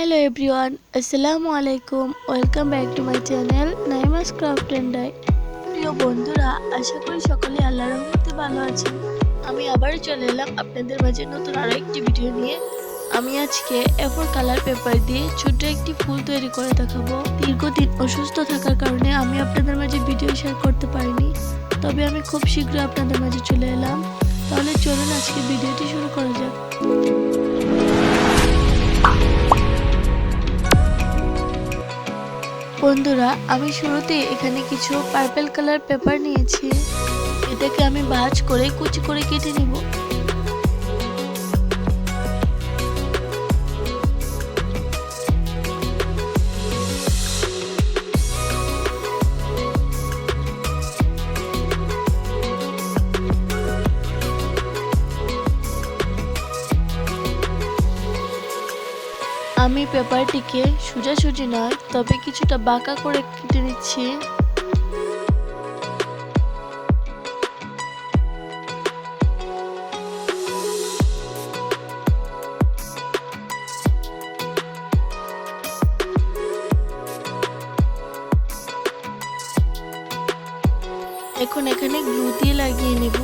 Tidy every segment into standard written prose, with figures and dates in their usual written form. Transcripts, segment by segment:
Hello everyone, Assalamoalaikom. Welcome back to my channel Naima's Craft and DiY. প্রিয় বন্ধুরা, আশা করি সকলে আল্লাহর রহমতে ভালো আছেন। আমি আবার চলে এলাম আপনাদের মাঝে নতুন আরো একটি ভিডিও নিয়ে। আমি আজকে A4 কালার পেপার দিয়ে ছোট একটি ফুল তৈরি করে দেখাবো। দীর্ঘদিন অসুস্থ থাকার কারণে আমি আপনাদের মাঝে ভিডিও শেয়ার করতে পারিনি, তবে আমি খুব শীঘ্রই আপনাদের মাঝে চলে এলাম। তাহলে চলুন আজকে ভিডিওটি শুরু করা যাক। বন্ধুরা, আমি শুরুতে এখানে কিছু পার্পল কালার পেপার নিয়েছি। এটাকে আমি ভাঁজ করে কুচি করে কেটে নিব। আমি পেপারটিকে সোজাসুজি নয়, তবে কিছুটা বাঁকা করে কেটে নিচ্ছি। এখন এখানে গ্লু দিয়ে লাগিয়ে নেব।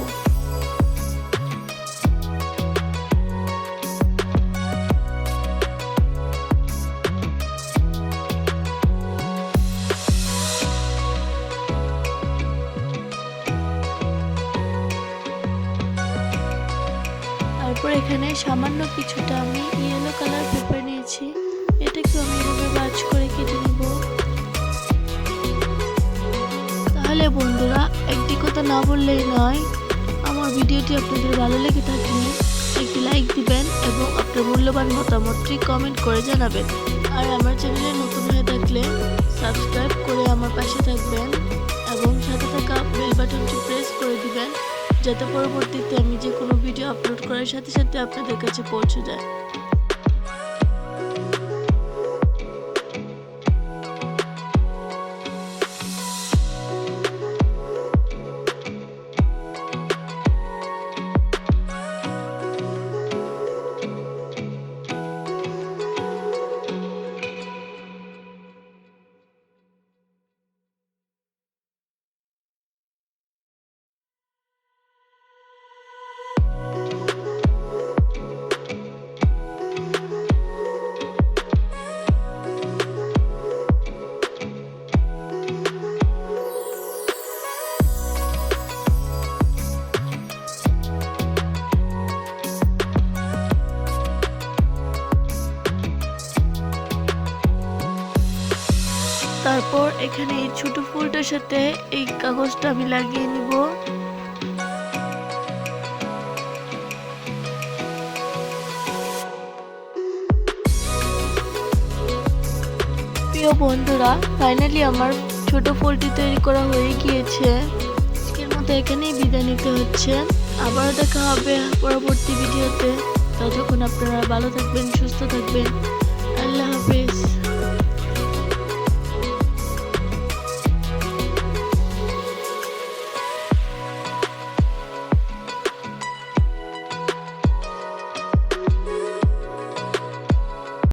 তারপর এখানে সামান্য কিছুটা আমি ইয়েলো কালার পেপার নিয়েছি। এটাকে আমি এভাবে ভাঁজ করে কেটে নিব। তাহলে বন্ধুরা, একটি কথা না বললেই নয়, আমার ভিডিওটি আপনাদের ভালো লেগে থাকলে একটি লাইক দিবেন এবং আপনার মূল্যবান মতামতটি কমেন্ট করে জানাবেন। আর আমার চ্যানেলে নতুন হয়ে থাকলে সাবস্ক্রাইব করে আমার পাশে থাকবেন এবং সাথে থাকা বেল বাটনটি প্রেস করে দিবেন, যাতে পরবর্তীতে আমি যে কোনো ভিডিও আপলোড করার সাথে সাথে আপনাদের কাছে পৌঁছে যায়। তারপর এখানে এই ছোট ফুলটার সাথে এই কাগজটা আমি লাগিয়ে নিব। প্রিয় বন্ধুরা, ফাইনালি আমার ছোট ফুলটি তৈরি করা হয়ে গিয়েছে। আজকের মতো এখানেই বিদায় নিতে হচ্ছে। আবারও দেখা হবে পরবর্তী ভিডিওতে। ততক্ষণ আপনারা ভালো থাকবেন, সুস্থ থাকবেন।